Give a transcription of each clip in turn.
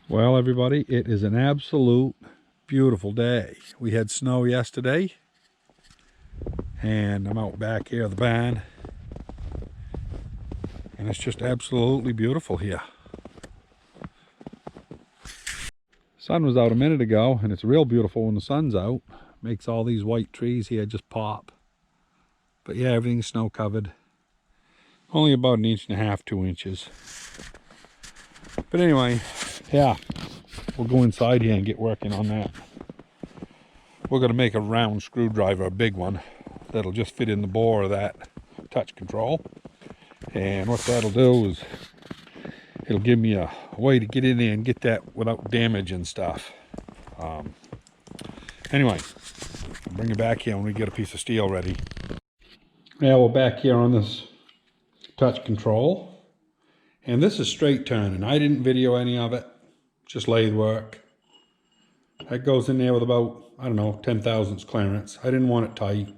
Well, everybody, it is an absolute beautiful day. We had snow yesterday, and I'm out back here at the barn, and it's just absolutely beautiful here. Sun was out a minute ago, and it's real beautiful when the sun's out. Makes all these white trees here just pop. But yeah, everything's snow covered. Only about 1.5 to 2 inches. But anyway, yeah, we'll go inside here and get working on that. We're going to make a round screwdriver, a big one, that'll just fit in the bore of that touch control. And what that'll do is it'll give me a way to get in there and get that without damage and stuff. Anyway, I'll bring it back here when we get a piece of steel ready. Now we're back here on this touch control, and this is straight turning. I didn't video any of it, just lathe work. That goes in there with about, I don't know, 10 thousandths clearance. I didn't want it tight.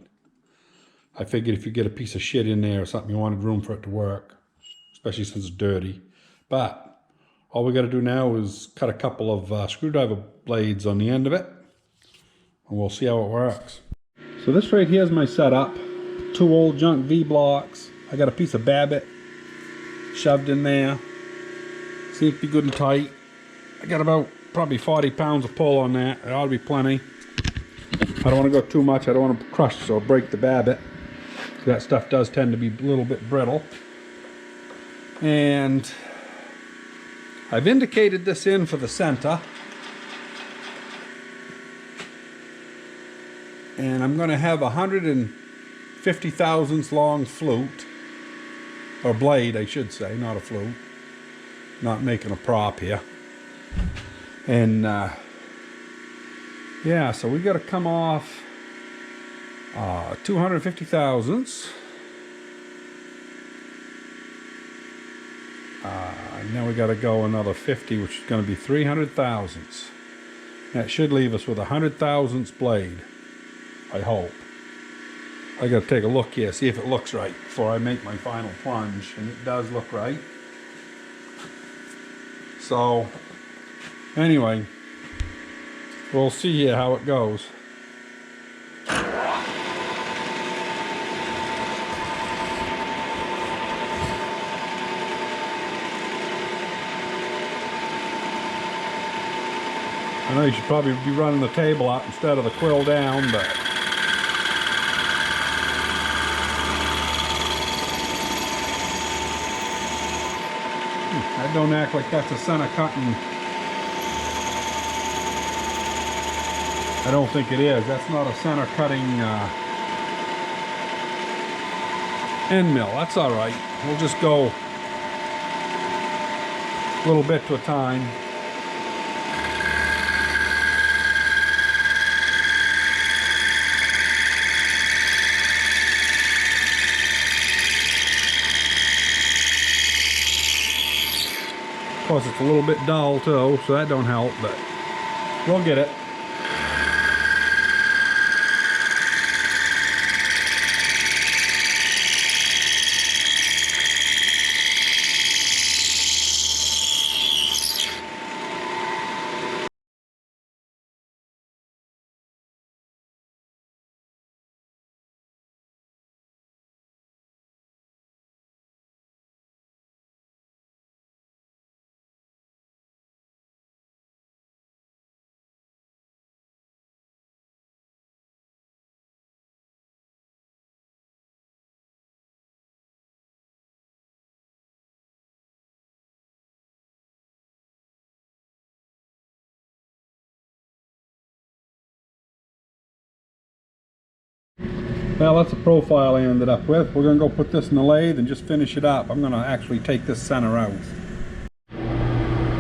I figured if you get a piece of shit in there or something, you wanted room for it to work, especially since it's dirty. But all we got to do now is cut a couple of screwdriver blades on the end of it, and we'll see how it works. So this right here is my setup. 2 old junk V-blocks. I got a piece of Babbitt shoved in there. Seems to be good and tight. I got about probably 40 pounds of pull on that. It ought to be plenty. I don't want to go too much. I don't want to crush or break the Babbitt. That stuff does tend to be a little bit brittle. And I've indicated this in for the center. And I'm going to have 150 thousandths long flute, or blade I should say, not a flute. Not making a prop here. And yeah, so we got to come off 250 thousandths. And now we got to go another 50, which is going to be 300 thousandths. That should leave us with 100 thousandths blade, I hope. I got to take a look here, see if it looks right before I make my final plunge, and it does look right. So anyway, we'll see here how it goes. I know you should probably be running the table out instead of the quill down, but that don't act like that's a center cutting. I don't think it is. That's not a center cutting end mill. That's all right. We'll just go a little bit to a time. Of course, it's a little bit dull too, so that don't help, but we'll get it. Well, that's the profile I ended up with. We're going to go put this in the lathe and just finish it up. I'm going to actually take this center out.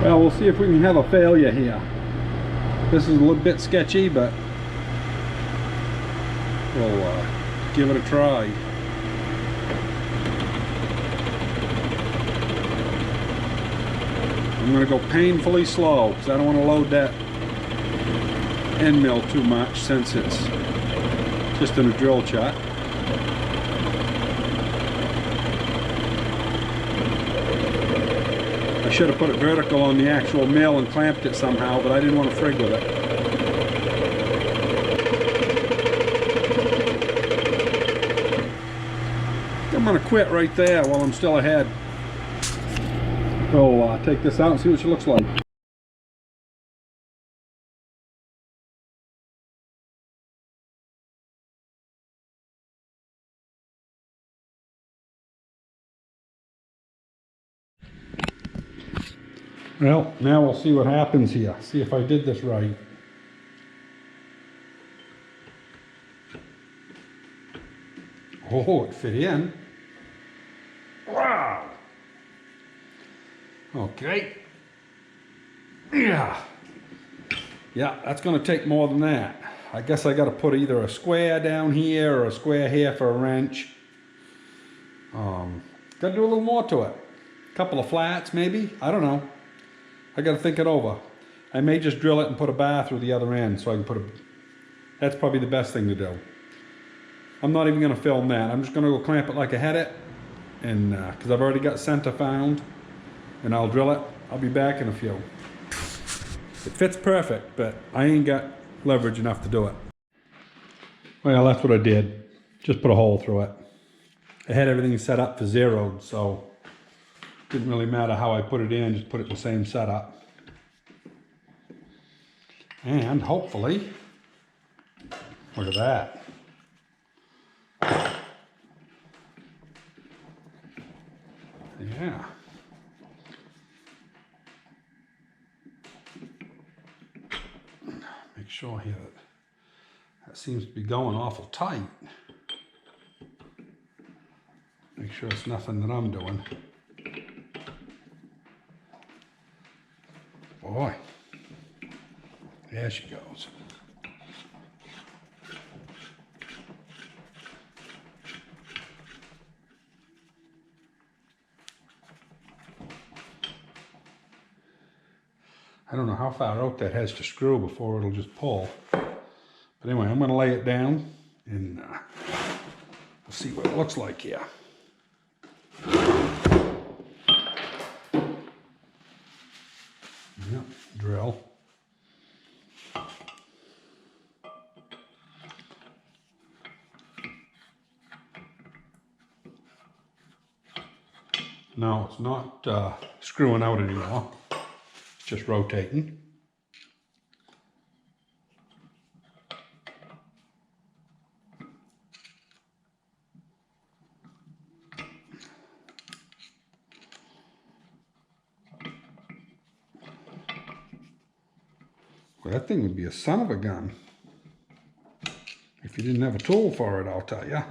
Well, we'll see if we can have a failure here. This is a little bit sketchy, but we'll give it a try. I'm going to go painfully slow because I don't want to load that end mill too much since it's just in a drill chuck. I should have put it vertical on the actual mill and clamped it somehow, but I didn't want to frig with it. I'm going to quit right there while I'm still ahead. So take this out and see what she looks like. Well, now we'll see what happens here. See if I did this right. Oh, it fit in. Wow. Okay. Yeah. Yeah, that's going to take more than that. I guess I got to put either a square down here or a square here for a wrench. Got to do a little more to it. A couple of flats, maybe. I don't know. I got to think it over. I may just drill it and put a bar through the other end so I can put a... That's probably the best thing to do. I'm not even going to film that. I'm just going to go clamp it like I had it. And because I've already got center found. And I'll drill it. I'll be back in a few. It fits perfect, but I ain't got leverage enough to do it. Well, that's what I did. Just put a hole through it. I had everything set up for zeroed, so it didn't really matter how I put it in, just put it in the same setup. And hopefully, look at that. Yeah. Make sure here that seems to be going awful tight. Make sure it's nothing that I'm doing. Boy, there she goes. I don't know how far out that has to screw before it'll just pull. But anyway, I'm going to lay it down and we'll see what it looks like here. Yep, drill. Now it's not screwing out anymore. It's just rotating. Well, that thing would be a son of a gun if you didn't have a tool for it, I'll tell you.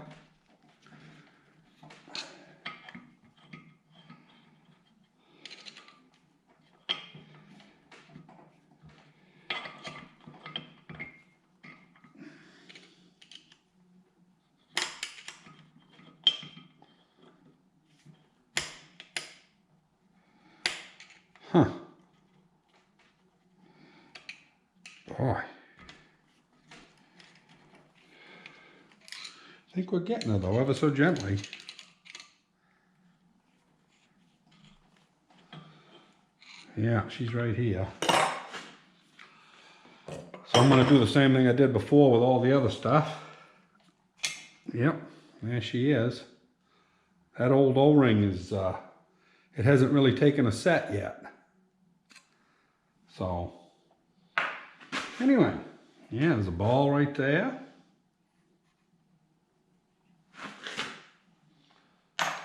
Huh. Boy. I think we're getting her though, ever so gently. Yeah, she's right here. So I'm going to do the same thing I did before with all the other stuff. Yep, there she is. That old O-ring is, it hasn't really taken a set yet. So, anyway, yeah, there's a ball right there.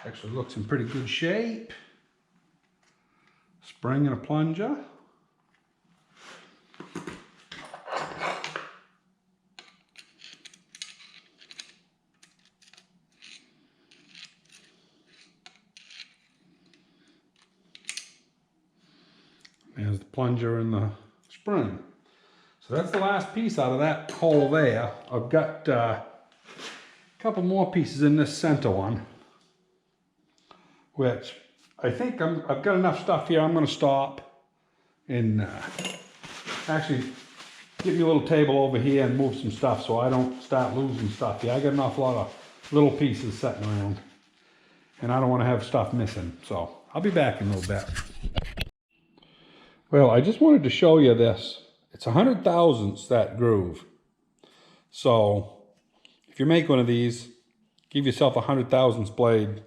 Actually looks in pretty good shape. Spring and a plunger. There's the plunger and the spring. So that's the last piece out of that hole there. I've got a couple more pieces in this center one, which I think I've got enough stuff here. I'm going to stop and actually get me a little table over here and move some stuff so I don't start losing stuff. Yeah, I got an awful lot of little pieces sitting around and I don't want to have stuff missing. So I'll be back in a little bit. Well, I just wanted to show you this. It's 100 thousandths, that groove. So if you make one of these, give yourself a 100 thousandths blade.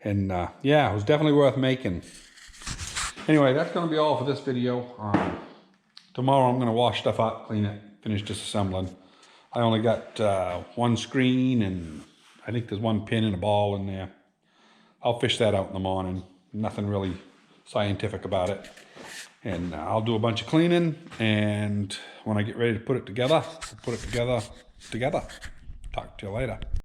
And yeah, it was definitely worth making. Anyway, that's going to be all for this video. Tomorrow I'm going to wash stuff up, clean it, finish disassembling. I only got one screen, and I think there's one pin and a ball in there. I'll fish that out in the morning. Nothing really scientific about it. And I'll do a bunch of cleaning, and when I get ready to put it together, I'll put it together. Talk to you later.